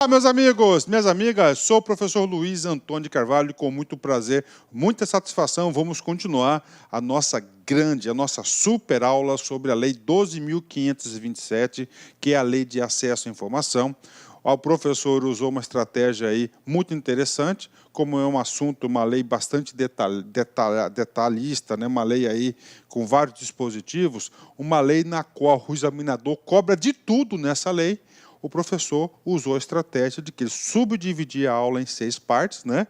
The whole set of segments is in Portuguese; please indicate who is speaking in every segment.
Speaker 1: Olá, meus amigos, minhas amigas, sou o professor Luiz Antônio de Carvalho e com muito prazer, muita satisfação, vamos continuar a nossa super aula sobre a Lei 12.527, que é a Lei de Acesso à Informação. O professor usou uma estratégia aí muito interessante, como é um assunto, uma lei bastante detalhista, né? Uma lei aí com vários dispositivos, uma lei na qual o examinador cobra de tudo nessa lei. O professor usou a estratégia de que ele subdividia a aula em 6 partes, né?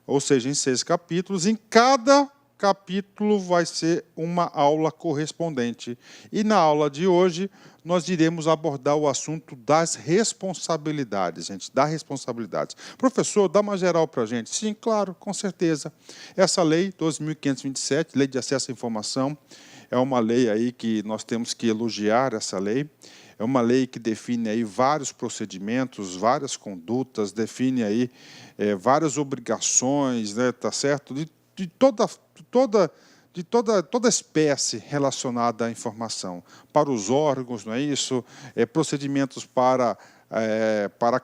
Speaker 1: Ou seja, em 6 capítulos. Em cada capítulo vai ser uma aula correspondente. E na aula de hoje, nós iremos abordar o assunto das responsabilidades, gente, das responsabilidades. Professor, dá uma geral para a gente. Sim, claro, com certeza. Essa lei, 12.527, Lei de Acesso à Informação, é uma lei aí que nós temos que elogiar essa lei. É uma lei que define aí vários procedimentos, várias condutas, define aí várias obrigações, né, tá certo? De toda espécie relacionada à informação. Para os órgãos, não é isso? Procedimentos para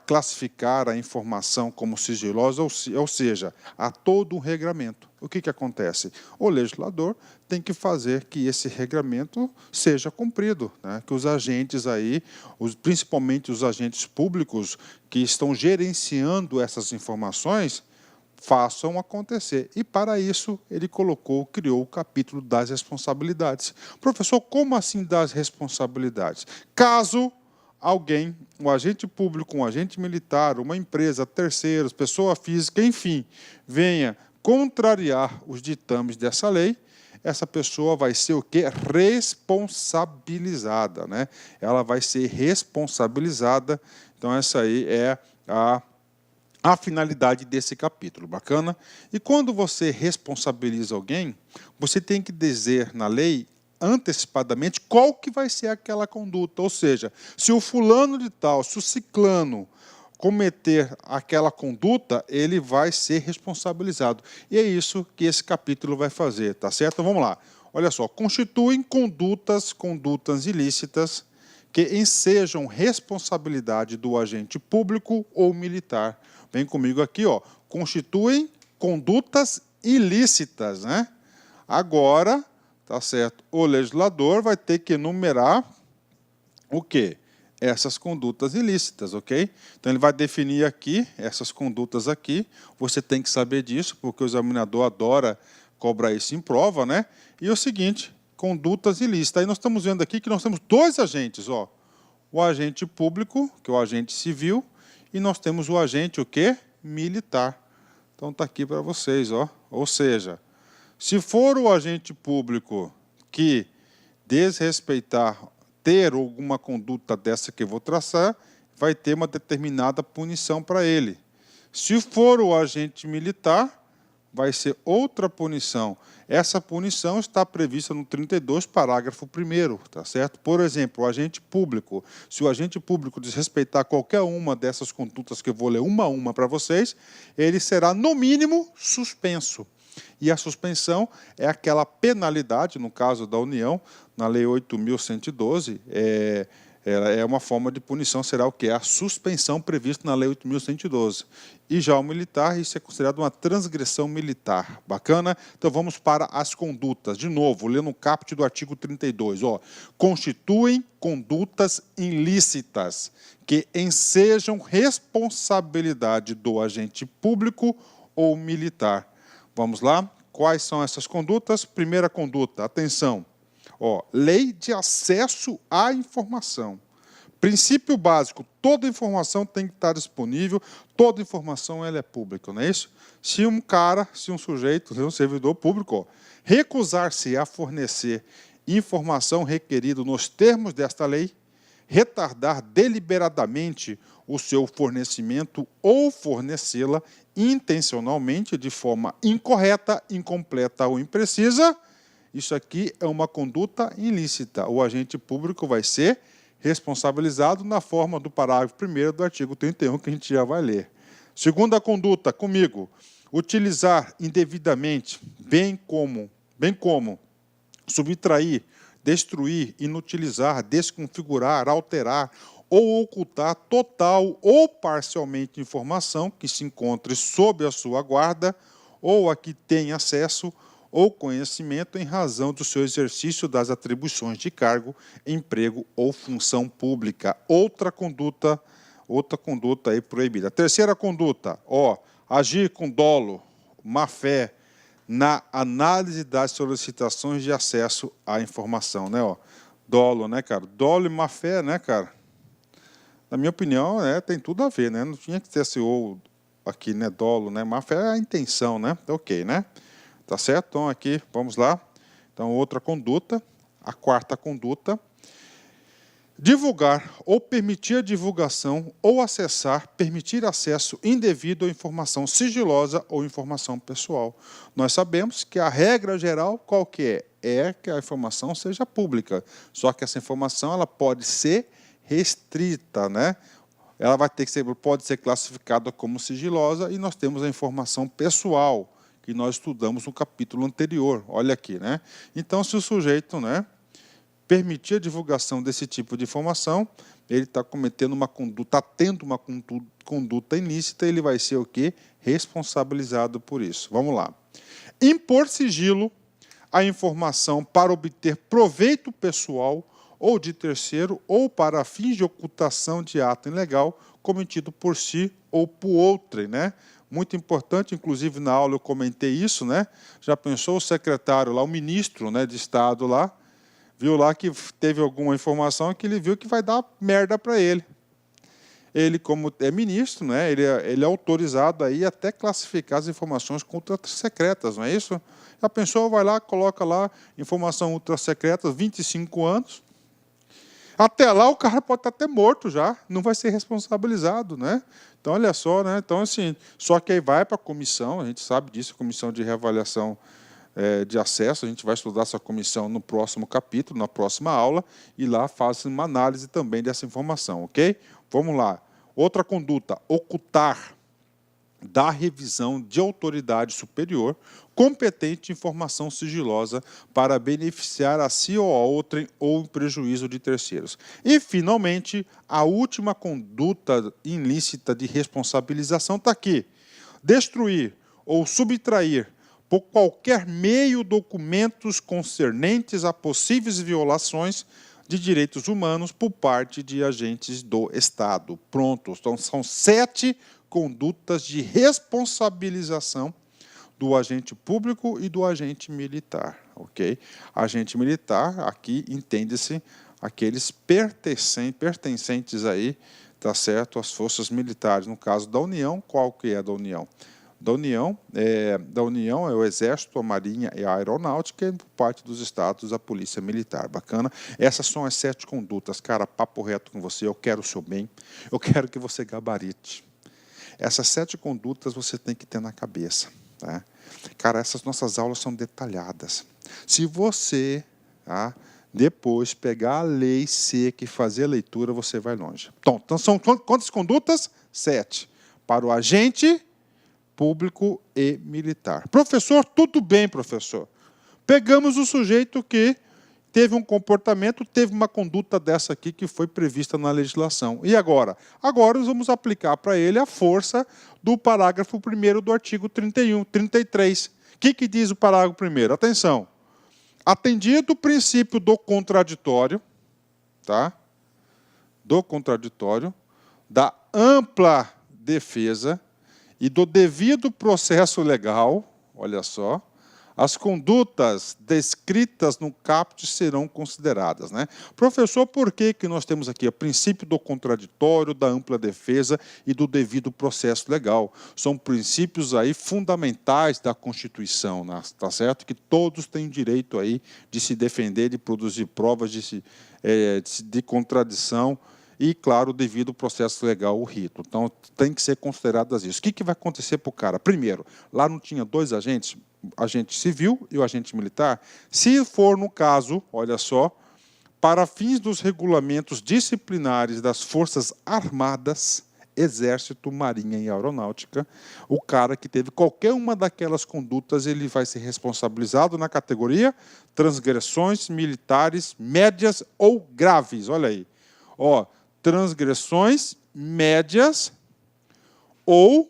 Speaker 1: classificar a informação como sigilosa, ou seja, há todo um regramento. O que acontece? O legislador tem que fazer que esse regramento seja cumprido, né? Que os agentes aí, principalmente os agentes públicos que estão gerenciando essas informações, façam acontecer. E, para isso, ele criou o capítulo das responsabilidades. Professor, como assim das responsabilidades? Caso alguém, um agente público, um agente militar, uma empresa, terceiros, pessoa física, enfim, venha contrariar os ditames dessa lei, essa pessoa vai ser o quê? Responsabilizada, né? Ela vai ser responsabilizada. Então, essa aí é a finalidade desse capítulo, bacana? E quando você responsabiliza alguém, você tem que dizer na lei antecipadamente qual que vai ser aquela conduta. Ou seja, se o fulano de tal, se o ciclano cometer aquela conduta, ele vai ser responsabilizado. E é isso que esse capítulo vai fazer, tá certo? Então, vamos lá. Olha só, constituem condutas ilícitas que ensejam responsabilidade do agente público ou militar. Vem comigo aqui, ó. Constituem condutas ilícitas, né? Agora, tá certo? O legislador vai ter que enumerar o quê? Essas condutas ilícitas, ok? Então, ele vai definir aqui, essas condutas aqui. Você tem que saber disso, porque o examinador adora cobrar isso em prova, né? E o seguinte, condutas ilícitas. Aí nós estamos vendo aqui que nós temos 2 agentes, ó. O agente público, que é o agente civil, e nós temos o agente, o quê? Militar. Então, está aqui para vocês, ó. Ou seja, se for o agente público que desrespeitar, ter alguma conduta dessa que eu vou traçar, vai ter uma determinada punição para ele. Se for o agente militar, vai ser outra punição. Essa punição está prevista no 32, parágrafo 1º, tá certo? Por exemplo, o agente público. Se o agente público desrespeitar qualquer uma dessas condutas que eu vou ler uma a uma para vocês, ele será, no mínimo, suspenso. E a suspensão é aquela penalidade, no caso da União, na Lei 8.112, é uma forma de punição, será o quê? A suspensão prevista na Lei 8.112. E já o militar, isso é considerado uma transgressão militar. Bacana? Então, vamos para as condutas. De novo, lendo o caput do artigo 32. Ó, constituem condutas ilícitas que ensejam responsabilidade do agente público ou militar. Vamos lá? Quais são essas condutas? Primeira conduta, atenção. Ó, lei de acesso à informação. Princípio básico, toda informação tem que estar disponível, toda informação ela é pública, não é isso? Se um sujeito, um servidor público, ó, recusar-se a fornecer informação requerida nos termos desta lei, retardar deliberadamente o seu fornecimento ou fornecê-la intencionalmente, de forma incorreta, incompleta ou imprecisa, isso aqui é uma conduta ilícita. O agente público vai ser responsabilizado na forma do parágrafo 1º do artigo 31, que a gente já vai ler. Segunda conduta, comigo, utilizar indevidamente, bem como subtrair, destruir, inutilizar, desconfigurar, alterar ou ocultar total ou parcialmente informação que se encontre sob a sua guarda ou a que tem acesso ou conhecimento em razão do seu exercício das atribuições de cargo, emprego ou função pública. Outra conduta aí proibida. Terceira conduta, agir com dolo, má fé, na análise das solicitações de acesso à informação, né? Dolo, né, cara? Dolo e má fé, né, cara? Na minha opinião, tem tudo a ver, né? Não tinha que ter esse ou aqui, né? Dolo, né? Má fé é a intenção, né? Ok, né? Tá certo? Então, aqui, vamos lá. Então, outra conduta, a quarta conduta. Divulgar ou permitir a divulgação ou acessar, permitir acesso indevido à informação sigilosa ou informação pessoal. Nós sabemos que a regra geral, qual que é? É que a informação seja pública. Só que essa informação ela pode ser restrita, né? Ela pode ser classificada como sigilosa e nós temos a informação pessoal, que nós estudamos no capítulo anterior. Olha aqui, né? Então, se o sujeito, né, permitir a divulgação desse tipo de informação, ele está cometendo uma conduta, tendo uma conduta ilícita, ele vai ser o quê? Responsabilizado por isso. Vamos lá. Impor sigilo à informação para obter proveito pessoal ou de terceiro, ou para fins de ocultação de ato ilegal cometido por si ou por outrem, né? Muito importante, inclusive na aula eu comentei isso, né? Já pensou o secretário lá, o ministro, né, de Estado lá, viu lá que teve alguma informação que ele viu que vai dar merda para ele. Ele, como é ministro, né, ele é autorizado aí até classificar as informações como ultra-secretas, não é isso? A pessoa vai lá, coloca lá informação ultra-secreta, 25 anos. Até lá o cara pode estar até morto já, não vai ser responsabilizado, né? Então, olha só, né? Então, assim, só que aí vai para a comissão, a gente sabe disso, comissão de reavaliação de acesso, a gente vai estudar essa comissão no próximo capítulo, na próxima aula, e lá faz uma análise também dessa informação, ok? Vamos lá. Outra conduta, ocultar da revisão de autoridade superior competente informação sigilosa para beneficiar a si ou a outrem ou em prejuízo de terceiros. E, finalmente, a última conduta ilícita de responsabilização está aqui. Destruir ou subtrair por qualquer meio documentos concernentes a possíveis violações de direitos humanos por parte de agentes do Estado. Pronto, então são 7 condutas de responsabilização do agente público e do agente militar, ok? Agente militar, aqui entende-se aqueles pertencentes aí, tá certo, às forças militares. No caso da União, qual que é a da União? Da União é o Exército, a Marinha e a Aeronáutica, e por parte dos Estados, a Polícia Militar. Bacana? Essas são as 7 condutas. Cara, papo reto com você, eu quero o seu bem, eu quero que você gabarite. Essas 7 condutas você tem que ter na cabeça. Tá? Cara, essas nossas aulas são detalhadas. Se você depois pegar a lei seca e fazer a leitura, você vai longe. Então são quantas condutas? 7. Para o agente público e militar. Professor, tudo bem, professor. Pegamos o sujeito que teve um comportamento, teve uma conduta dessa aqui que foi prevista na legislação. E agora? Agora nós vamos aplicar para ele a força do parágrafo 1º do artigo 33. O que diz o parágrafo 1º? Atenção. Atendido o princípio do contraditório, tá? Do contraditório, da ampla defesa e do devido processo legal, olha só, as condutas descritas no caput serão consideradas, né? Professor, por que nós temos aqui o princípio do contraditório, da ampla defesa e do devido processo legal? São princípios aí fundamentais da Constituição, né? Tá certo? Que todos têm direito aí de se defender, de produzir provas de contradição e, claro, devido ao processo legal, o rito. Então, tem que ser consideradas isso. O que vai acontecer para o cara? Primeiro, lá não tinha 2 agentes, agente civil e o agente militar. Se for no caso, olha só, para fins dos regulamentos disciplinares das Forças Armadas, Exército, Marinha e Aeronáutica, o cara que teve qualquer uma daquelas condutas, ele vai ser responsabilizado na categoria transgressões militares médias ou graves. Olha aí. transgressões médias ou...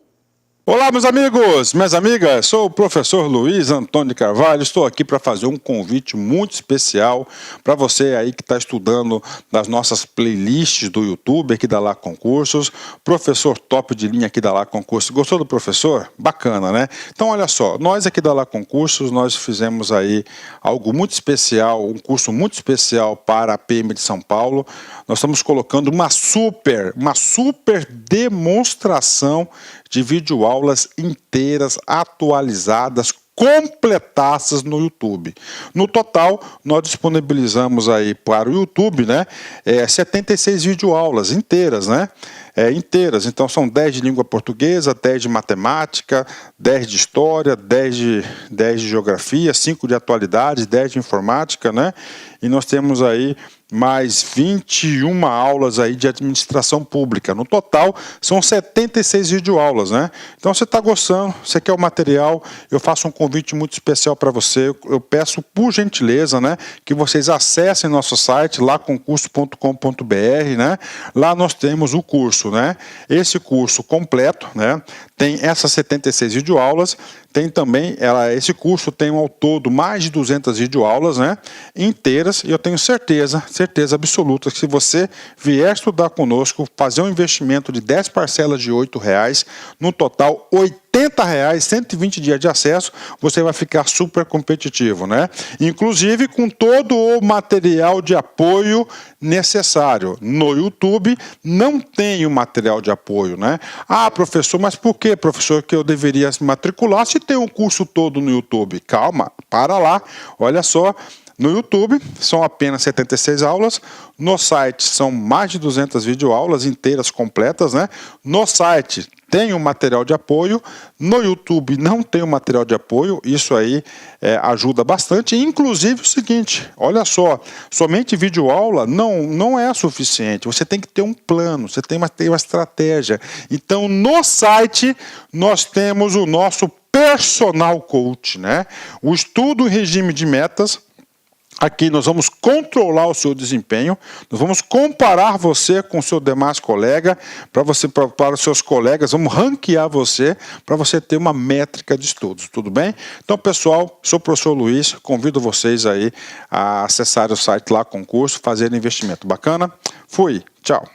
Speaker 1: Olá, meus amigos, minhas amigas, sou o professor Luiz Antônio de Carvalho, estou aqui para fazer um convite muito especial para você aí que está estudando nas nossas playlists do YouTube aqui da Lá Concursos, professor top de linha aqui da Lá Concursos. Gostou do professor? Bacana, né? Então, olha só, nós aqui da Lá Concursos, nós fizemos aí algo muito especial, um curso muito especial para a PM de São Paulo. Nós estamos colocando uma super demonstração de videoaulas inteiras, atualizadas, completadas no YouTube. No total, nós disponibilizamos aí para o YouTube, né, 76 videoaulas inteiras, né? Inteiras. Então, são 10 de língua portuguesa, 10 de matemática, 10 de história, 10 de geografia, 5 de atualidades, 10 de informática, né? E nós temos aí mais 21 aulas aí de administração pública. No total, são 76 videoaulas, né? Então, você está gostando, você quer o material, eu faço um convite muito especial para você. Eu peço, por gentileza, né, que vocês acessem nosso site, laconcurso.com.br, né? Lá nós temos o curso, né? Esse curso completo, né? Tem essas 76 videoaulas, tem também, esse curso tem ao todo mais de 200 videoaulas, né, inteiras, e eu tenho certeza absoluta que se você vier estudar conosco, fazer um investimento de 10 parcelas de R$ 8,00, no total R$ 80,00, 120 dias de acesso, você vai ficar super competitivo, né? Inclusive com todo o material de apoio necessário. No YouTube não tem o material de apoio, né? Ah, professor, mas por que, professor, que eu deveria se matricular se tem um curso todo no YouTube? Calma, para lá, olha só. No YouTube são apenas 76 aulas, no site são mais de 200 videoaulas inteiras, completas, né? No site tem um material de apoio, no YouTube não tem um material de apoio, isso aí ajuda bastante. Inclusive o seguinte, olha só, somente videoaula não é suficiente, você tem que ter um plano, você tem que ter uma estratégia. Então no site nós temos o nosso personal coach, né? O estudo em regime de metas. Aqui nós vamos controlar o seu desempenho, nós vamos comparar você com o seu demais colega, para os seus colegas, vamos ranquear você, para você ter uma métrica de estudos, tudo bem? Então, pessoal, sou o professor Luiz, convido vocês aí a acessar o site Lá Concurso, fazer investimento. Bacana? Fui, tchau.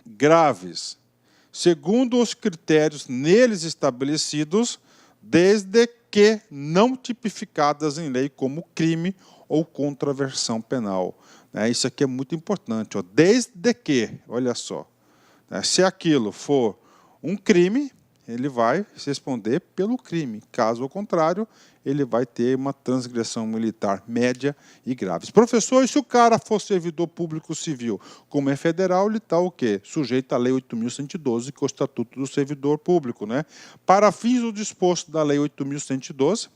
Speaker 1: Graves. Segundo os critérios neles estabelecidos, desde que não tipificadas em lei como crime ou contravenção penal. Isso aqui é muito importante. Desde que, olha só, se aquilo for um crime, ele vai responder pelo crime. Caso contrário, ele vai ter uma transgressão militar média e grave. Professor, e se o cara for servidor público civil? Como é federal, ele está o quê? Sujeito à Lei 8.112, que é o Estatuto do Servidor Público, né? Para fins do disposto da Lei 8.112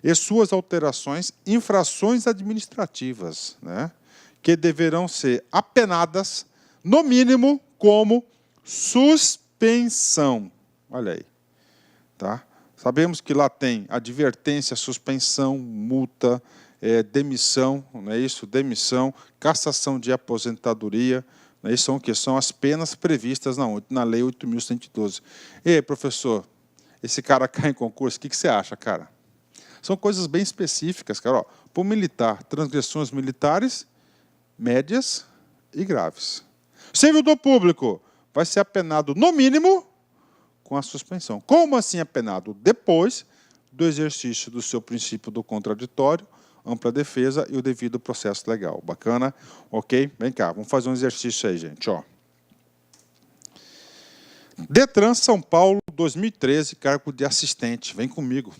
Speaker 1: e suas alterações, infrações administrativas, né? Que deverão ser apenadas, no mínimo, como suspensão. Olha aí, tá? Sabemos que lá tem advertência, suspensão, multa, demissão, não é isso? Demissão, cassação de aposentadoria, não é isso? São o quê? São as penas previstas na Lei 8.112. E aí, professor, esse cara cai em concurso, o que você acha, cara? São coisas bem específicas, cara. Para o militar, transgressões militares, médias e graves. Servidor público vai ser apenado, no mínimo, com a suspensão. Como assim apenado? Depois do exercício do seu princípio do contraditório, ampla defesa e o devido processo legal. Bacana? Ok? Vem cá, vamos fazer um exercício aí, gente. Detran São Paulo, 2013, cargo de assistente. Vem comigo.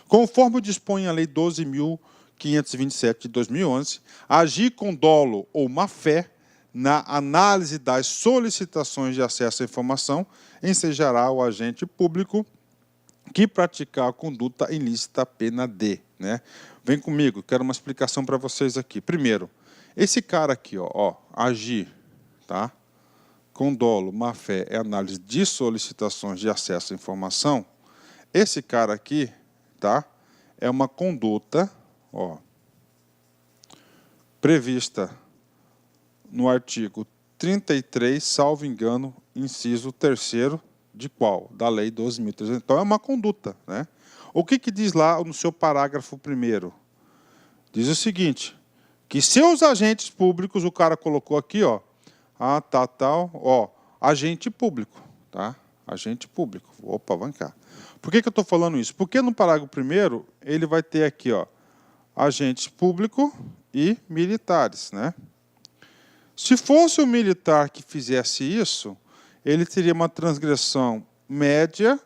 Speaker 1: Conforme dispõe a Lei 12.527 de 2011, agir com dolo ou má-fé na análise das solicitações de acesso à informação ensejará o agente público que praticar a conduta ilícita pena de, né? Vem comigo, quero uma explicação para vocês aqui. Primeiro, esse cara aqui, agir, tá? Com dolo, má-fé é análise de solicitações de acesso à informação. Esse cara aqui, tá? É uma conduta, prevista no artigo 33, salvo engano, inciso 3º de qual? Da Lei 12.300. Então, é uma conduta, né? O que diz lá no seu parágrafo 1º? Diz o seguinte, que seus agentes públicos, o cara colocou aqui, ó, agente público, tá? Agente público. Opa, vem cá. Por que eu estou falando isso? Porque no parágrafo 1º, ele vai ter aqui, ó, agente público e militares, né? Se fosse o militar que fizesse isso, ele teria uma transgressão média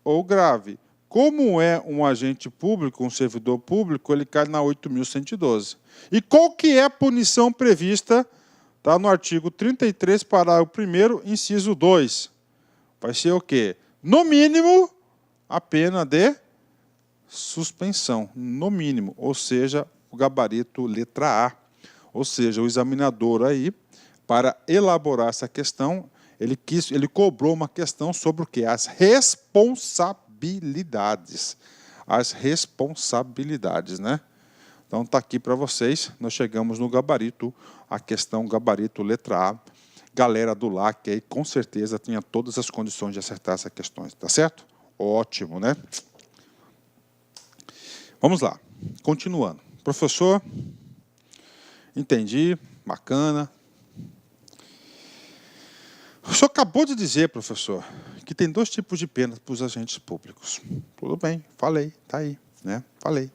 Speaker 1: ou grave. Como é um agente público, um servidor público, ele cai na 8.112. E qual que é a punição prevista? Está no artigo 33, parágrafo 1º, inciso 2. Vai ser o quê? No mínimo, a pena de suspensão. No mínimo, ou seja, o gabarito letra A. Ou seja, o examinador aí, para elaborar essa questão, ele cobrou uma questão sobre o quê? As responsabilidades. As responsabilidades, né? Então, está aqui para vocês. Nós chegamos no gabarito, a questão gabarito letra A. Galera do LAC aí, com certeza, tinha todas as condições de acertar essas questões. Tá certo? Ótimo, né? Vamos lá. Continuando. Professor, entendi. Bacana. O senhor acabou de dizer, professor, que tem 2 tipos de penas para os agentes públicos. Tudo bem, falei, está aí, né? Falei.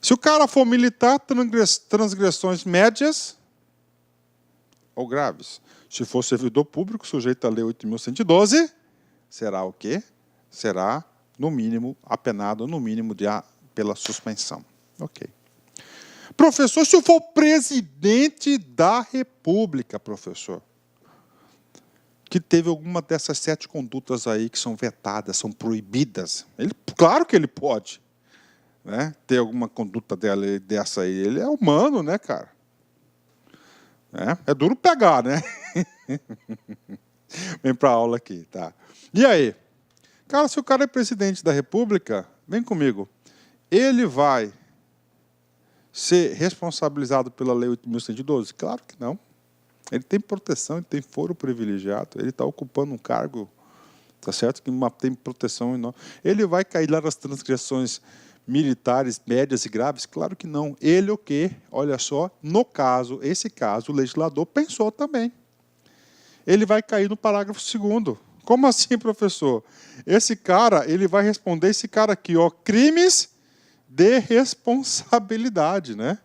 Speaker 1: Se o cara for militar, transgressões médias ou graves. Se for servidor público, sujeito à Lei 8.112, será o quê? Será, no mínimo, apenado, no mínimo, pela suspensão. Ok. Professor, se eu for presidente da República, professor, que teve alguma dessas 7 condutas aí que são vetadas, são proibidas, claro que ele pode, né, ter alguma conduta dessa aí. Ele é humano, né, cara? É duro pegar, né? Vem para a aula aqui, tá? E aí? Cara, se o cara é presidente da República, vem comigo, ele vai ser responsabilizado pela Lei 8.112? Claro que não. Ele tem proteção, ele tem foro privilegiado, ele está ocupando um cargo, tá certo? Que tem proteção enorme. Ele vai cair lá nas transgressões militares, médias e graves? Claro que não. Ele o quê? Olha só, no caso, esse caso, o legislador pensou também. Ele vai cair no parágrafo 2º. Como assim, professor? Esse cara, ele vai responder esse cara aqui, ó, crimes de responsabilidade, né?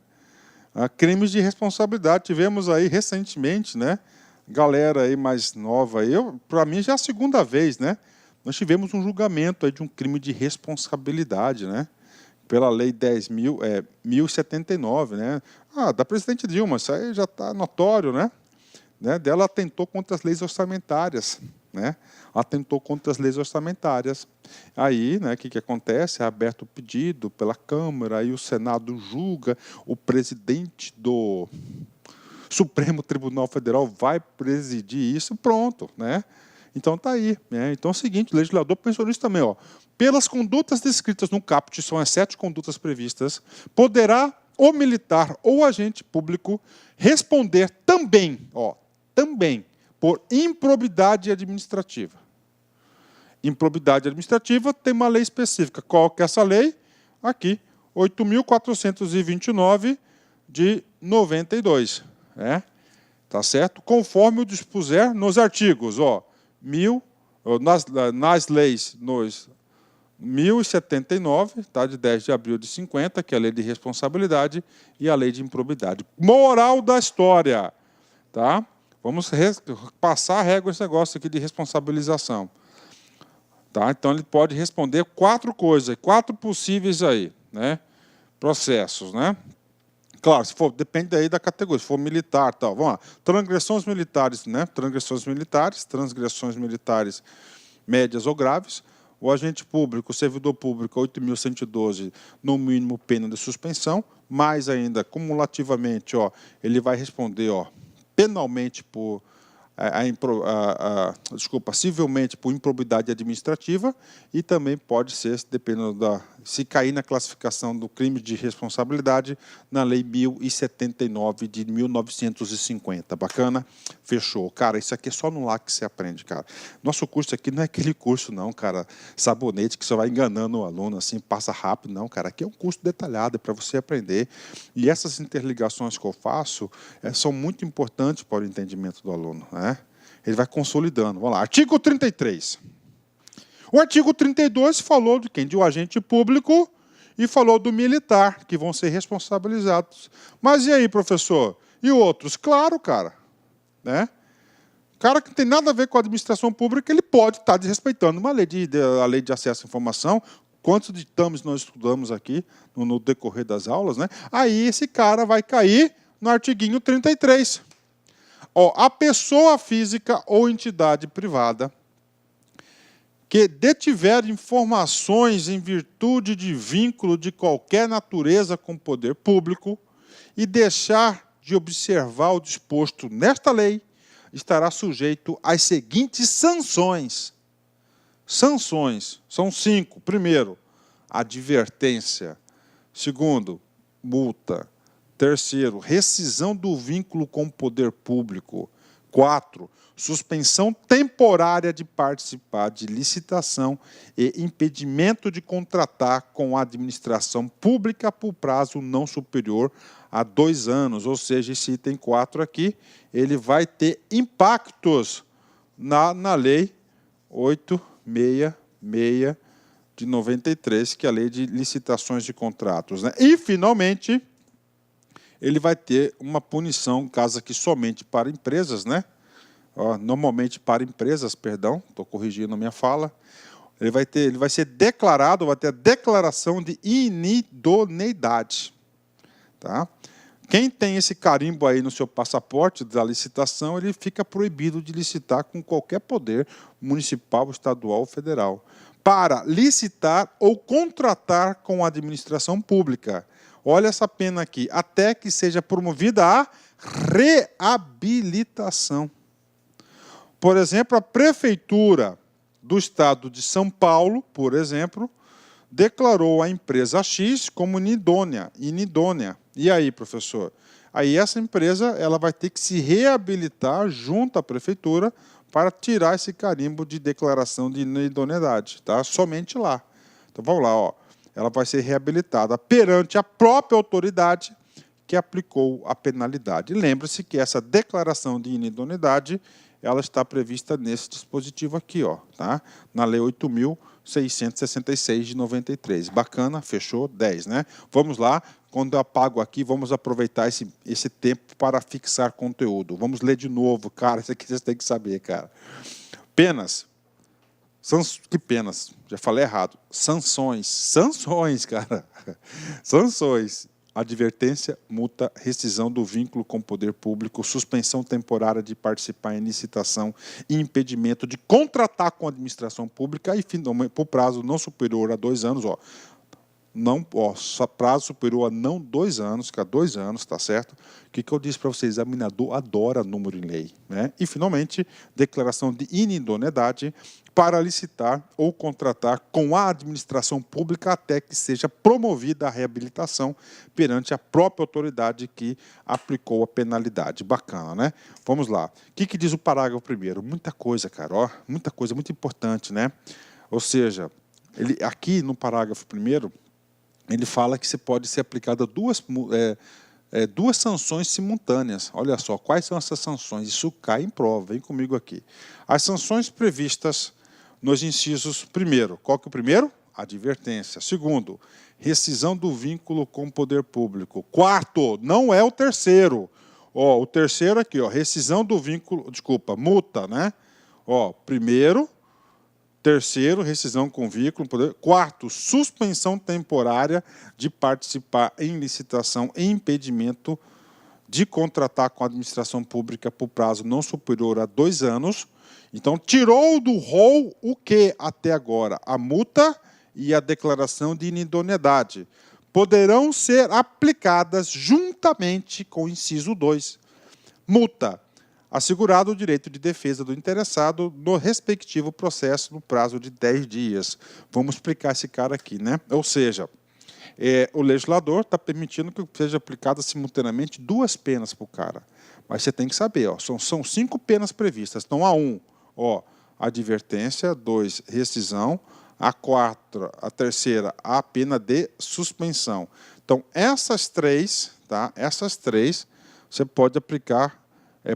Speaker 1: Crimes de responsabilidade. Tivemos aí recentemente, né? Galera aí mais nova, para mim já é a 2ª vez, né? Nós tivemos um julgamento aí de um crime de responsabilidade, né? Pela Lei 10.079, né? Da presidente Dilma, isso aí já está notório, né? Ela atentou contra as leis orçamentárias, né? Atentou contra as leis orçamentárias. Aí, né, o que acontece? É aberto o pedido pela Câmara, aí o Senado julga, o presidente do Supremo Tribunal Federal vai presidir isso, pronto, né? Então está aí, né? Então é o seguinte, o legislador pensou nisso também, ó. Pelas condutas descritas no caput, são as 7 condutas previstas, poderá o militar ou agente público responder também, ó, também, por improbidade administrativa. Improbidade administrativa tem uma lei específica. Qual que é essa lei? Aqui, 8.429 de 92. Tá certo? Conforme o dispuser nos artigos, ó, nas leis, nos 1079, tá, de 10 de abril de 50, que é a lei de responsabilidade, e a lei de improbidade. Moral da história. Tá? Vamos passar a régua esse negócio aqui de responsabilização. Tá? Então, ele pode responder 4 coisas, 4 possíveis aí, né? Processos, né? Claro, se for, depende aí da categoria, se for militar, tal. Vamos lá. Transgressões militares, né? Transgressões militares médias ou graves. O agente público, o servidor público, 8.112, no mínimo pena de suspensão, mais ainda, cumulativamente, ó, ele vai responder, ó, penalmente por civilmente por improbidade administrativa, e também pode ser, dependendo se cair na classificação do crime de responsabilidade na Lei 1079 de 1950. Bacana? Fechou. Cara, isso aqui é só no LAC que você aprende, cara. Nosso curso aqui não é aquele curso, não, cara, sabonete, que você vai enganando o aluno, assim, passa rápido. Não, cara, aqui é um curso detalhado, é para você aprender. E essas interligações que eu faço são muito importantes para o entendimento do aluno, né? Ele vai consolidando. Vamos lá. Artigo 33. O artigo 32 falou de quem? De um agente público e falou do militar, que vão ser responsabilizados. Mas e aí, professor? E outros? Claro, cara. Né? Cara que não tem nada a ver com a administração pública, ele pode estar desrespeitando uma lei a lei de acesso à informação. Quantos ditames nós estudamos aqui no decorrer das aulas, né? Aí esse cara vai cair no artiguinho 33. Ó, a pessoa física ou entidade privada que detiver informações em virtude de vínculo de qualquer natureza com o poder público e deixar de observar o disposto nesta lei, estará sujeito às seguintes sanções. Sanções são 5. Primeiro, advertência. Segundo, multa. Terceiro, rescisão do vínculo com o poder público. 4, suspensão temporária de participar de licitação e impedimento de contratar com a administração pública por prazo não superior a 2 anos. Ou seja, esse item 4 aqui, ele vai ter impactos na Lei 866 de 93, que é a Lei de Licitações de Contratos, né? E, finalmente, ele vai ter uma punição, caso aqui somente para empresas, né? Normalmente para empresas, perdão, estou corrigindo a minha fala. Ele vai ser declarado, vai ter a declaração de inidoneidade. Tá? Quem tem esse carimbo aí no seu passaporte da licitação, ele fica proibido de licitar com qualquer poder municipal, estadual ou federal, para licitar ou contratar com a administração pública. Olha essa pena aqui, até que seja promovida a reabilitação. Por exemplo, a Prefeitura do Estado de São Paulo, por exemplo, declarou a empresa X como inidônea. E aí, professor? Aí essa empresa ela vai ter que se reabilitar junto à Prefeitura para tirar esse carimbo de declaração de inidoneidade. Tá? Somente lá. Então, vamos lá. Ó. Ela vai ser reabilitada perante a própria autoridade que aplicou a penalidade. Lembre-se que essa declaração de inidoneidade ela está prevista nesse dispositivo aqui, ó, tá? Na Lei 8.666 de 93. Bacana, fechou, 10, né? Vamos lá, quando eu apago aqui, vamos aproveitar esse tempo para fixar conteúdo. Vamos ler de novo, cara, isso aqui vocês têm que saber, cara. Penas. Que penas? Já falei errado. Sanções, cara. Sanções. Advertência, multa, rescisão do vínculo com o poder público, suspensão temporária de participar em licitação e impedimento de contratar com a administração pública e, por prazo não superior a 2 anos, ó. Só prazo superior a não 2 anos, que é 2 anos, tá certo? O que eu disse para vocês? O examinador adora número em lei, né? E, finalmente, declaração de inidoneidade para licitar ou contratar com a administração pública até que seja promovida a reabilitação perante a própria autoridade que aplicou a penalidade. Bacana, né? Vamos lá. O que diz o parágrafo primeiro? Muita coisa, cara, ó, muita coisa, muito importante, né? Ou seja, aqui no parágrafo primeiro, ele fala que pode ser aplicada duas sanções simultâneas. Olha só, quais são essas sanções? Isso cai em prova, vem comigo aqui. As sanções previstas nos incisos, primeiro, qual que é o primeiro? Advertência. Segundo, rescisão do vínculo com o poder público. Quarto, não é o terceiro. Ó, o terceiro aqui, ó, rescisão do vínculo, multa, né? Ó, primeiro, terceiro, rescisão com vínculo. Quarto, suspensão temporária de participar em licitação e impedimento de contratar com a administração pública por prazo não superior a 2 anos. Então, tirou do rol o que até agora? A multa e a declaração de inidoneidade. Poderão ser aplicadas juntamente com o inciso 2. Multa. assegurado o direito de defesa do interessado no respectivo processo no prazo de 10 dias. Vamos explicar esse cara aqui, né? Ou seja, o legislador está permitindo que seja aplicada simultaneamente 2 penas para o cara. Mas você tem que saber, ó, são 5 penas previstas. Então, advertência, 2, rescisão, a terceira, a pena de suspensão. Então, essas três, tá? Essas três, você pode aplicar,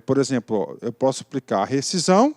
Speaker 1: por exemplo, eu posso aplicar a rescisão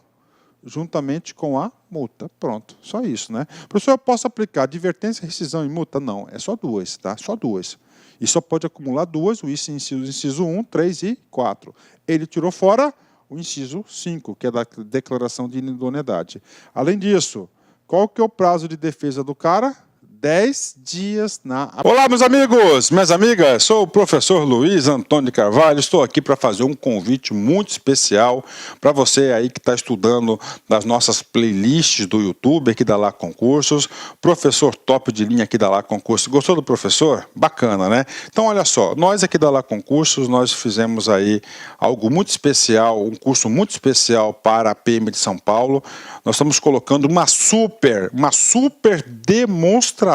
Speaker 1: juntamente com a multa. Pronto, só isso, né? Professor, eu posso aplicar advertência, rescisão e multa? Não, é só 2, tá? Só 2. E só pode acumular 2, o inciso 1, 3 e 4. Ele tirou fora o inciso 5, que é da declaração de idoneidade. Além disso, qual que é o prazo de defesa do cara? 10 dias na... Olá, meus amigos, minhas amigas, sou o professor Luiz Antônio de Carvalho, estou aqui para fazer um convite muito especial para você aí que está estudando nas nossas playlists do YouTube, aqui da Lá Concursos, professor top de linha aqui da Lá Concursos. Gostou do professor? Bacana, né? Então, olha só, nós aqui da Lá Concursos, nós fizemos aí algo muito especial, um curso muito especial para a PM de São Paulo. Nós estamos colocando uma super demonstração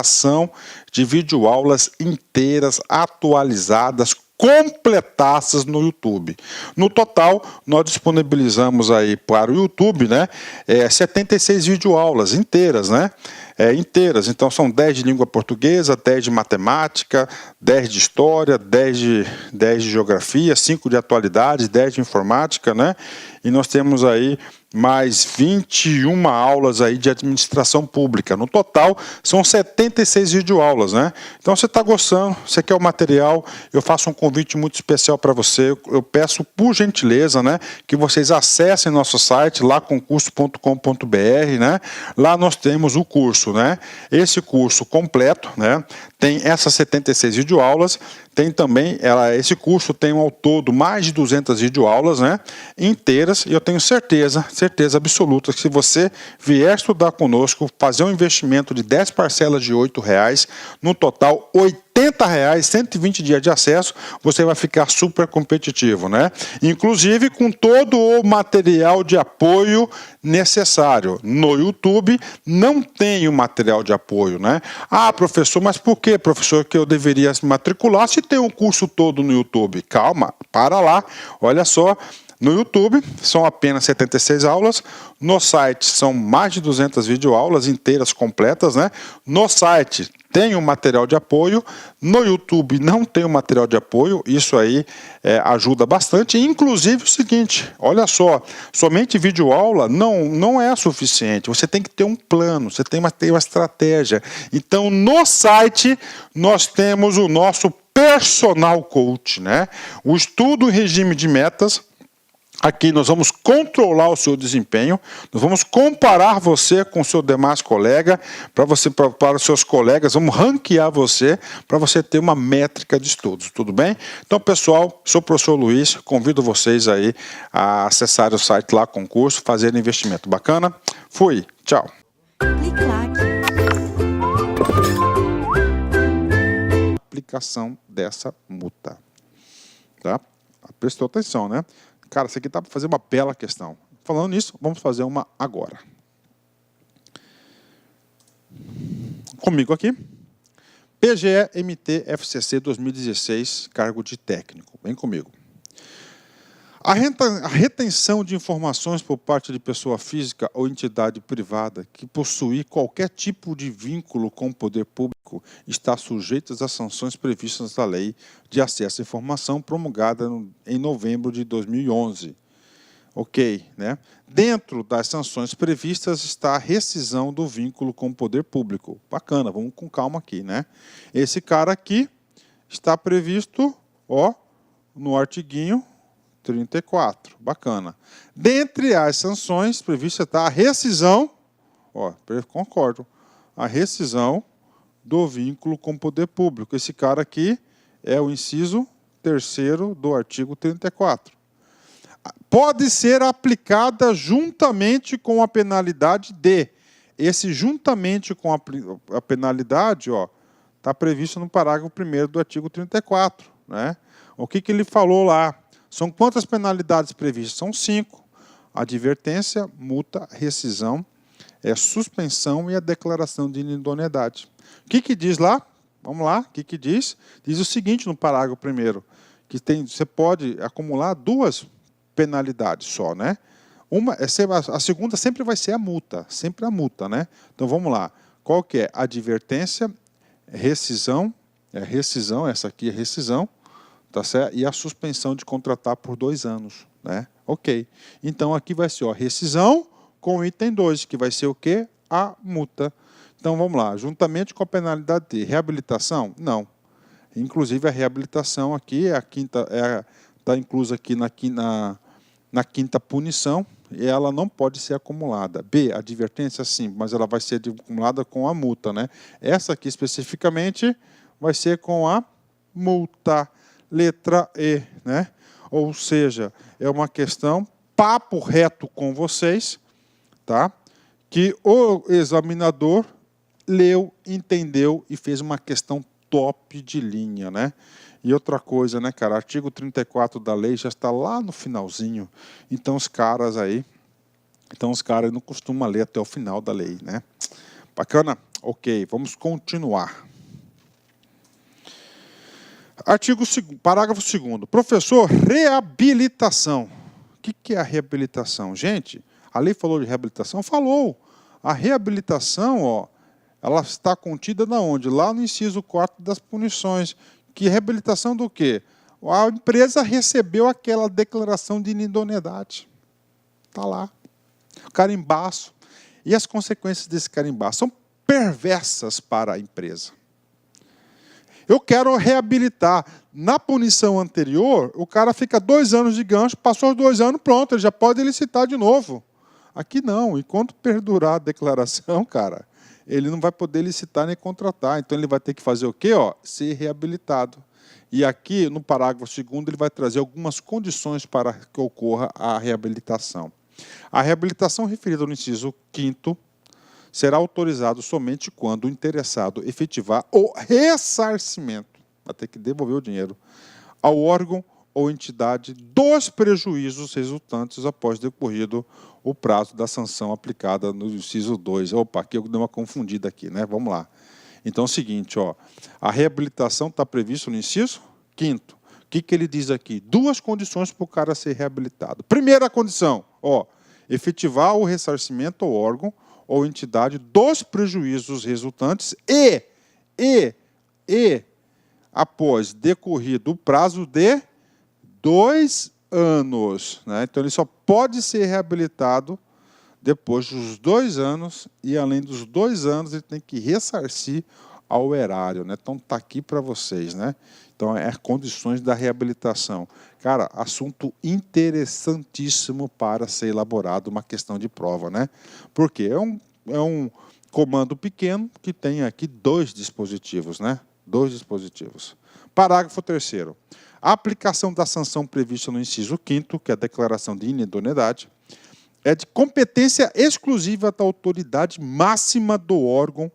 Speaker 1: de videoaulas inteiras, atualizadas, completadas no YouTube. No total, nós disponibilizamos aí para o YouTube, né, 76 videoaulas inteiras, né? Inteiras. Então, são 10 de língua portuguesa, 10 de matemática, 10 de história, 10 de geografia, 5 de atualidades, 10 de informática, né? E nós temos aí mais 21 aulas aí de administração pública. No total, são 76 videoaulas, né? Então, você está gostando, você quer o material, eu faço um convite muito especial para você. Eu peço, por gentileza, né, que vocês acessem nosso site, laconcurso.com.br, né? Lá nós temos o curso, né? Esse curso completo, né? Tem essas 76 videoaulas, tem também, esse curso tem ao todo mais de 200 videoaulas, né, inteiras, e eu tenho certeza absoluta que se você vier estudar conosco, fazer um investimento de 10 parcelas de R$ 8,00, no total R$80, 120 dias de acesso, você vai ficar super competitivo, né? Inclusive com todo o material de apoio necessário. No YouTube não tem o material de apoio, né? Ah, professor, mas por que, professor, que eu deveria me matricular se tem um curso todo no YouTube? Calma, para lá, olha só. No YouTube são apenas 76 aulas, no site são mais de 200 videoaulas inteiras, completas, né? No site tem um material de apoio, no YouTube não tem um material de apoio, isso aí ajuda bastante. Inclusive o seguinte, olha só, somente videoaula não é suficiente, você tem que ter um plano, você tem que ter uma estratégia. Então no site nós temos o nosso personal coach, né? O estudo em regime de metas. Aqui nós vamos controlar o seu desempenho, nós vamos comparar você com o seu demais colega, para os seus colegas, vamos ranquear você, para você ter uma métrica de estudos, tudo bem? Então, pessoal, sou o professor Luiz, convido vocês aí a acessar o site Lá Concurso, fazer investimento. Bacana? Fui, tchau. Aplicação dessa multa, tá? Prestou atenção, né? Cara, isso aqui dá para fazer uma bela questão. Falando nisso, vamos fazer uma agora. Comigo aqui. PGE-MT FCC 2016, cargo de técnico. Vem comigo. A retenção de informações por parte de pessoa física ou entidade privada que possuir qualquer tipo de vínculo com o poder público está sujeita às sanções previstas na Lei de Acesso à Informação promulgada em novembro de 2011. Ok, né? Dentro das sanções previstas está a rescisão do vínculo com o poder público. Bacana, vamos com calma aqui, né? Esse cara aqui está previsto, ó, no artiguinho 34, bacana. Dentre as sanções previstas está a rescisão, ó, concordo, a rescisão do vínculo com o poder público. Esse cara aqui é o inciso 3º do artigo 34. Pode ser aplicada juntamente com a penalidade de. Esse juntamente com a penalidade, ó, está previsto no parágrafo 1º do artigo 34, né? O que ele falou lá? São quantas penalidades previstas? São 5. Advertência, multa, rescisão, suspensão e a declaração de inidoneidade. O que diz lá? Vamos lá, o que diz? Diz o seguinte no parágrafo 1º, que você pode acumular 2 penalidades só, né? A segunda sempre vai ser a multa, sempre a multa, né? Então vamos lá. Qual que é? Advertência, rescisão, essa aqui é rescisão, tá certo? E a suspensão de contratar por 2 anos, né? Ok. Então aqui vai ser, ó, rescisão com o item 2, que vai ser o quê? A multa. Então vamos lá, juntamente com a penalidade de reabilitação? Não. Inclusive a reabilitação aqui é a quinta, está inclusa aqui na quinta punição, e ela não pode ser acumulada. B, advertência, sim, mas ela vai ser acumulada com a multa, né? Essa aqui especificamente vai ser com a multa, letra E, né? Ou seja, é uma questão papo reto com vocês, tá? Que o examinador leu, entendeu e fez uma questão top de linha, né? E outra coisa, né, cara? Artigo 34 da lei já está lá no finalzinho. Então os caras não costumam ler até o final da lei, né? Bacana? Ok, vamos continuar. Parágrafo 2º. Professor, reabilitação. O que é a reabilitação? Gente, a lei falou de reabilitação? Falou. A reabilitação, ó, ela está contida na onde? Lá no inciso 4 das punições. Que reabilitação do quê? A empresa recebeu aquela declaração de inidoneidade. Está lá. Carimbaço. E as consequências desse carimbaço são perversas para a empresa. Eu quero reabilitar. Na punição anterior, o cara fica 2 anos de gancho, passou os 2 anos, pronto, ele já pode licitar de novo. Aqui não, enquanto perdurar a declaração, cara, ele não vai poder licitar nem contratar. Então ele vai ter que fazer o quê? Ó, ser reabilitado. E aqui, no parágrafo 2º, ele vai trazer algumas condições para que ocorra a reabilitação. A reabilitação referida no inciso 5º será autorizado somente quando o interessado efetivar o ressarcimento, vai ter que devolver o dinheiro, ao órgão ou entidade dos prejuízos resultantes após decorrido o prazo da sanção aplicada no inciso 2. Opa, aqui eu dei uma confundida aqui, né? Vamos lá. Então é o seguinte, ó, a reabilitação está prevista no inciso 5º. O que ele diz aqui? 2 condições para o cara ser reabilitado. Primeira condição, ó, efetivar o ressarcimento ao órgão ou entidade dos prejuízos resultantes e após decorrido o prazo de 2 anos. Né? Então, ele só pode ser reabilitado depois dos 2 anos e, além dos 2 anos, ele tem que ressarcir ao erário. Né? Então, está aqui para vocês. Né? Então, é condições da reabilitação. Cara, assunto interessantíssimo para ser elaborado uma questão de prova. Né? Porque é um comando pequeno que tem aqui 2 dispositivos. Né? 2 dispositivos. Parágrafo 3º. A aplicação da sanção prevista no inciso 5º, que é a declaração de inidoneidade, é de competência exclusiva da autoridade máxima do órgão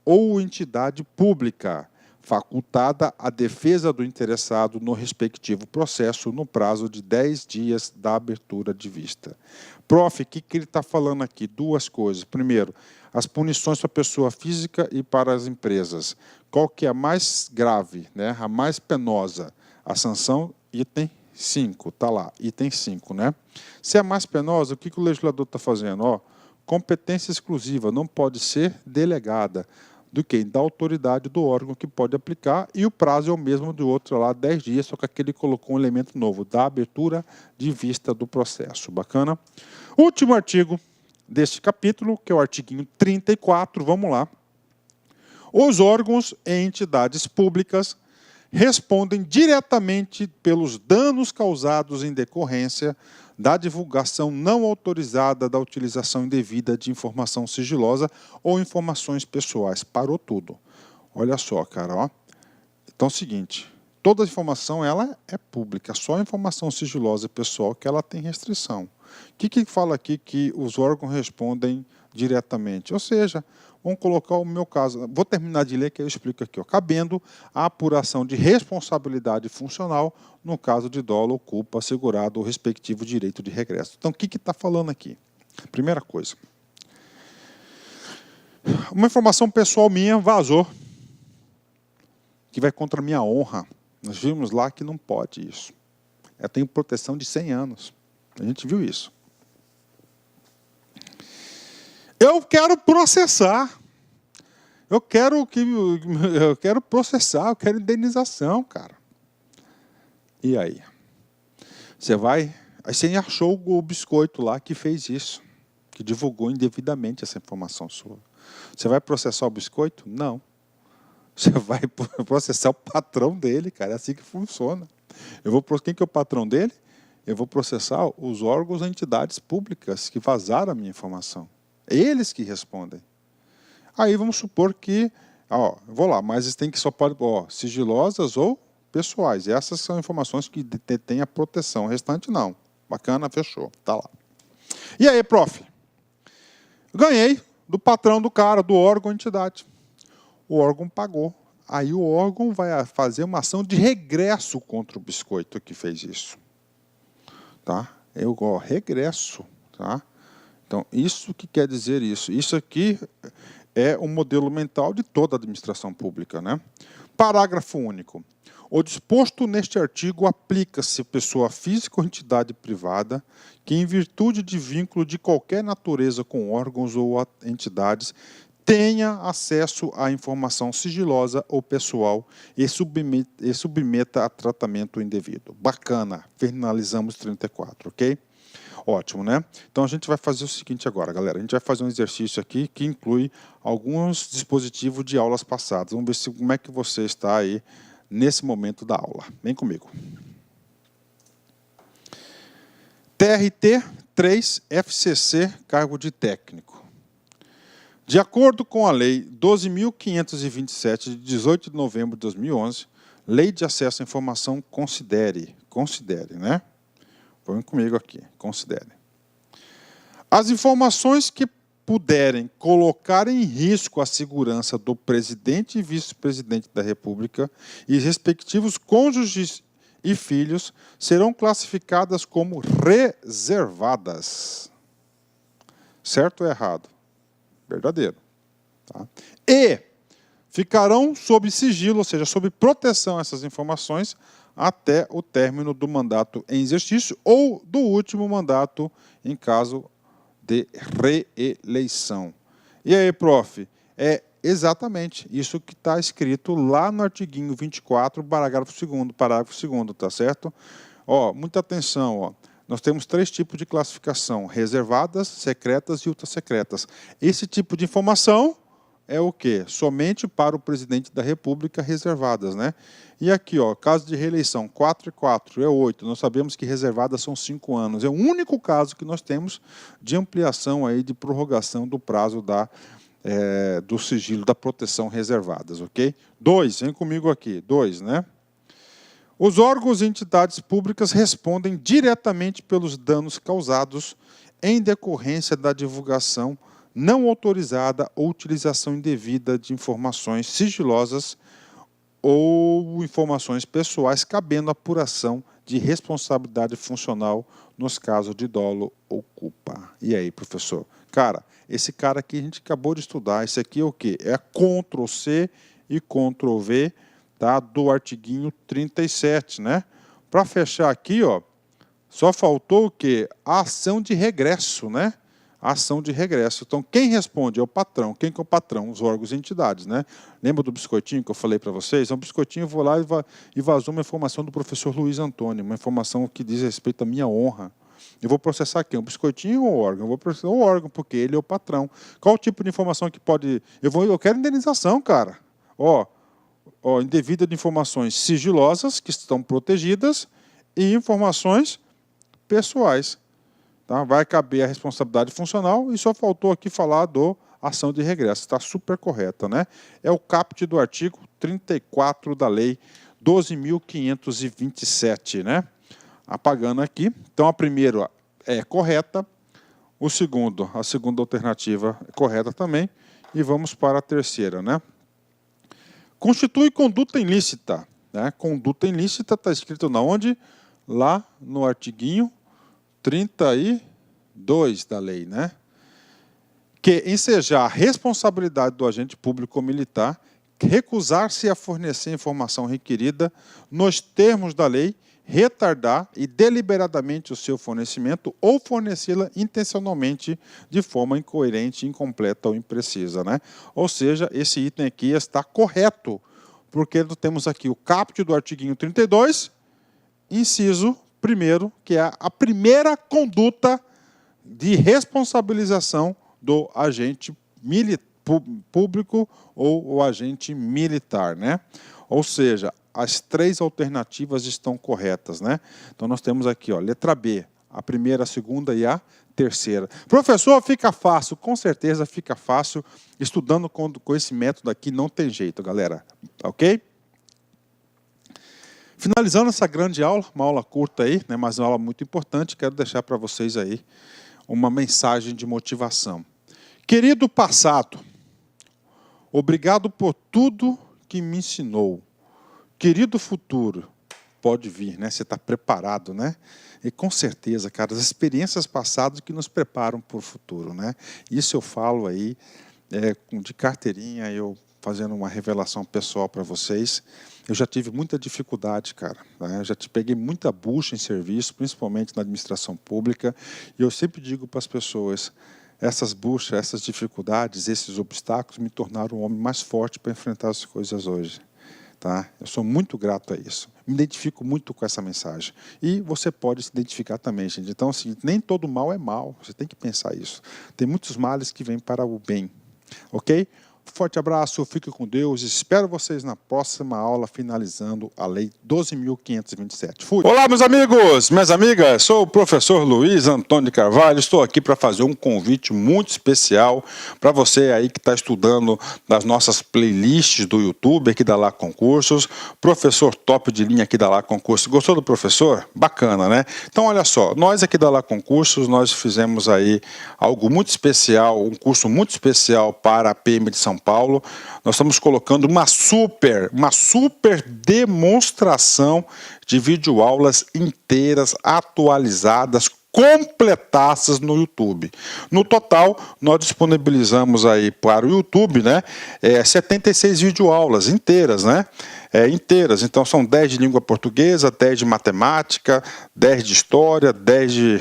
Speaker 1: ou entidade pública, facultada à defesa do interessado no respectivo processo no prazo de 10 dias da abertura de vista. Prof, o que ele está falando aqui? 2 coisas. Primeiro, as punições para a pessoa física e para as empresas. Qual que é a mais grave, né? A mais penosa? A sanção, item 5, está lá, item 5, né? Se é mais penosa, o que o legislador está fazendo? Ó, competência exclusiva, não pode ser delegada. Do quem? Da autoridade do órgão que pode aplicar, e o prazo é o mesmo do outro lá, 10 dias, só que aqui ele colocou um elemento novo, da abertura de vista do processo. Bacana? Último artigo deste capítulo, que é o artiguinho 34, vamos lá. Os órgãos e entidades públicas respondem diretamente pelos danos causados em decorrência da divulgação não autorizada da utilização indevida de informação sigilosa ou informações pessoais. Parou tudo. Olha só, cara. Ó. Então é o seguinte, toda a informação ela é pública, só a informação sigilosa pessoal que ela tem restrição. O que fala aqui que os órgãos respondem diretamente? Ou seja, Vamos colocar o meu caso. Vou terminar de ler, que eu explico aqui. Ó. Cabendo a apuração de responsabilidade funcional no caso de dolo ou culpa assegurado o respectivo direito de regresso. Então, o que está falando aqui? Primeira coisa. Uma informação pessoal minha vazou, que vai contra a minha honra. Nós vimos lá que não pode isso. Eu tenho proteção de 100 anos. A gente viu isso. Eu quero processar. Eu quero processar, eu quero indenização, cara. E aí? Você vai... Aí você achou o biscoito lá que fez isso, que divulgou indevidamente essa informação sua. Você vai processar o biscoito? Não. Você vai processar o patrão dele, cara. É assim que funciona. Quem que é o patrão dele? Eu vou processar os órgãos e entidades públicas que vazaram a minha informação. Eles que respondem. Aí vamos supor que, vou lá, mas tem que só pode, sigilosas ou pessoais. Essas são informações que têm a proteção. O restante não. Bacana, fechou. Tá lá. E aí, prof? Ganhei do patrão do cara, do órgão ou entidade. O órgão pagou. Aí o órgão vai fazer uma ação de regresso contra o biscoito que fez isso. Tá? Regresso. Tá? Então, isso que quer dizer isso? Isso aqui é o modelo mental de toda a administração pública, né? Parágrafo único. O disposto neste artigo aplica-se à pessoa física ou entidade privada que, em virtude de vínculo de qualquer natureza com órgãos ou entidades, tenha acesso à informação sigilosa ou pessoal e submeta a tratamento indevido. Bacana. Finalizamos 34, ok? Ótimo, né? Então, a gente vai fazer o seguinte agora, galera. A gente vai fazer um exercício aqui que inclui alguns dispositivos de aulas passadas. Vamos ver como é que você está aí nesse momento da aula. Vem comigo. TRT 3 FCC, cargo de técnico. De acordo com a Lei 12.527, de 18 de novembro de 2011, Lei de Acesso à Informação, considere, né? Vem comigo aqui, considere. As informações que puderem colocar em risco a segurança do presidente e vice-presidente da República e respectivos cônjuges e filhos serão classificadas como reservadas. Certo ou errado? Verdadeiro. Tá? E ficarão sob sigilo, ou seja, sob proteção essas informações, até o término do mandato em exercício ou do último mandato em caso de reeleição. E aí, prof? É exatamente isso que está escrito lá no artiguinho 24, parágrafo 2º, tá certo? Muita atenção, Nós temos 3 tipos de classificação: reservadas, secretas e ultrasecretas. Esse tipo de informação é o quê? Somente para o presidente da República reservadas, né? E aqui, caso de reeleição, 4 e 4 é 8. Nós sabemos que reservadas são 5 anos. É o único caso que nós temos de ampliação aí, de prorrogação do prazo do sigilo, da proteção reservadas, ok? 2, vem comigo aqui, 2, né? Os órgãos e entidades públicas respondem diretamente pelos danos causados em decorrência da divulgação não autorizada ou utilização indevida de informações sigilosas ou informações pessoais, cabendo apuração de responsabilidade funcional nos casos de dolo ou culpa. E aí, professor? Cara, esse cara aqui a gente acabou de estudar. Esse aqui é o quê? É Ctrl+C e Ctrl+V, tá? Do artiguinho 37, né? Para fechar aqui, só faltou o quê? A ação de regresso, né? A ação de regresso. Então, quem responde é o patrão. Quem que é o patrão? Os órgãos e entidades, né? Lembra do biscoitinho que eu falei para vocês? Um biscoitinho, eu vou lá e vazou uma informação do professor Luiz Antônio, uma informação que diz respeito à minha honra. Eu vou processar quem? O biscoitinho ou o órgão? Eu vou processar o órgão, porque ele é o patrão. Qual o tipo de informação que pode... Eu quero indenização, cara. Indevida de informações sigilosas, que estão protegidas, e informações pessoais. Tá? Vai caber a responsabilidade funcional e só faltou aqui falar do ação de regresso. Está super correta, né? É o caput do artigo 34 da Lei 12.527, né? Apagando aqui. Então, a primeira é correta. A segunda alternativa é correta também. E vamos para a terceira, né? Constitui conduta ilícita. Né? Conduta ilícita está escrito na onde? Lá no artiguinho 32 da lei, né? Que ensejar a responsabilidade do agente público ou militar, recusar-se a fornecer a informação requerida nos termos da lei, retardar e deliberadamente o seu fornecimento ou fornecê-la intencionalmente de forma incoerente, incompleta ou imprecisa, né? Ou seja, esse item aqui está correto, porque temos aqui o caput do artiguinho 32, inciso 1º, que é a primeira conduta de responsabilização do agente público ou o agente militar, né? Ou seja, as 3 alternativas estão corretas, né? Então nós temos aqui, ó, letra B, a primeira, a segunda e a terceira. Professor, fica fácil? Com certeza fica fácil. Estudando com esse método aqui não tem jeito, galera. Ok? Finalizando essa grande aula, uma aula curta aí, né, mas uma aula muito importante, quero deixar para vocês aí uma mensagem de motivação. Querido passado, obrigado por tudo que me ensinou. Querido futuro, pode vir, né? Você está preparado, né? E com certeza, cara, as experiências passadas que nos preparam para o futuro, né? Isso eu falo aí de carteirinha, eu fazendo uma revelação pessoal para vocês. Eu já tive muita dificuldade, cara. Né? Eu já peguei muita bucha em serviço, principalmente na administração pública. E eu sempre digo para as pessoas, essas buchas, essas dificuldades, esses obstáculos me tornaram um homem mais forte para enfrentar as coisas hoje. Tá? Eu sou muito grato a isso. Me identifico muito com essa mensagem. E você pode se identificar também, gente. Então, assim, nem todo mal é mal. Você tem que pensar isso. Tem muitos males que vêm para o bem. Ok? Forte abraço, fique com Deus. Espero vocês na próxima aula, finalizando a Lei 12.527. Fui! Olá, meus amigos, minhas amigas. Sou o professor Luiz Antônio de Carvalho. Estou aqui para fazer um convite muito especial para você aí que está estudando nas nossas playlists do YouTube, aqui da Lá Concursos. Professor top de linha aqui da Lá Concursos. Gostou do professor? Bacana, né? Então, olha só, nós aqui da Lá Concursos, nós fizemos aí algo muito especial, um curso muito especial para a PM de São Paulo. Nós estamos colocando uma super demonstração de videoaulas inteiras, atualizadas, completadas no YouTube. No total, nós disponibilizamos aí para o YouTube, né, 76 videoaulas inteiras, né? Inteiras, então são 10 de língua portuguesa, 10 de matemática, 10 de história, 10 de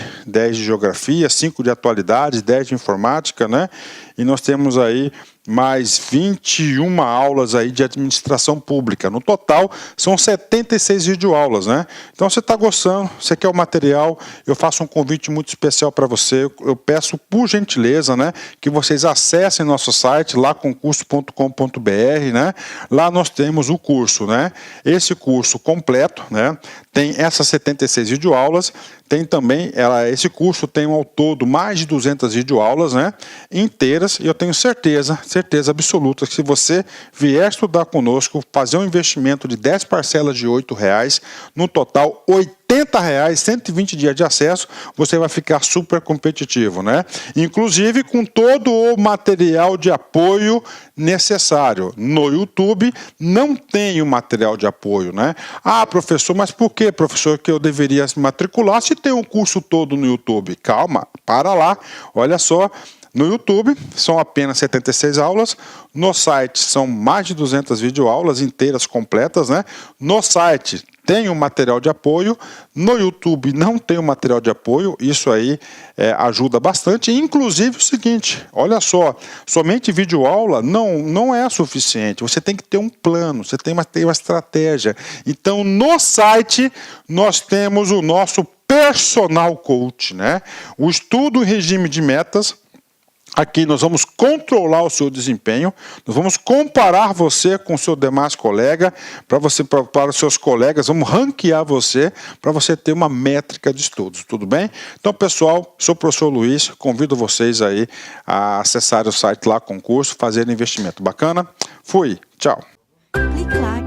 Speaker 1: geografia, 5 de atualidades, 10 de informática, né? E nós temos aí mais 21 aulas aí de administração pública. No total, são 76 videoaulas, né? Então, você está gostando, você quer o material, eu faço um convite muito especial para você. Eu peço, por gentileza, né, que vocês acessem nosso site, laconcurso.com.br, né? Lá nós temos o curso, né? Esse curso completo, né? Tem essas 76 videoaulas, tem também, esse curso tem ao todo mais de 200 videoaulas, né, inteiras, e eu tenho certeza absoluta que se você vier estudar conosco, fazer um investimento de 10 parcelas de R$8, no total R$80, 120 dias de acesso, você vai ficar super competitivo, né? Inclusive com todo o material de apoio necessário. No YouTube não tem o material de apoio, né? Ah, professor, mas por que, professor, que eu deveria se matricular se tem um curso todo no YouTube? Calma, para lá, olha só. No YouTube são apenas 76 aulas, no site são mais de 200 videoaulas inteiras, completas, né? No site tem um material de apoio, no YouTube não tem o material de apoio, isso aí ajuda bastante. Inclusive o seguinte, olha só, somente videoaula não é suficiente, você tem que ter um plano, você tem uma estratégia. Então no site nós temos o nosso personal coach, né? O estudo em regime de metas. Aqui nós vamos controlar o seu desempenho, nós vamos comparar você com o seu demais colega, para os seus colegas, vamos ranquear você, para você ter uma métrica de estudos, tudo bem? Então, pessoal, sou o professor Luiz, convido vocês aí a acessar o site Lá Concurso, fazer investimento. Bacana? Fui, tchau!
Speaker 2: Clique lá.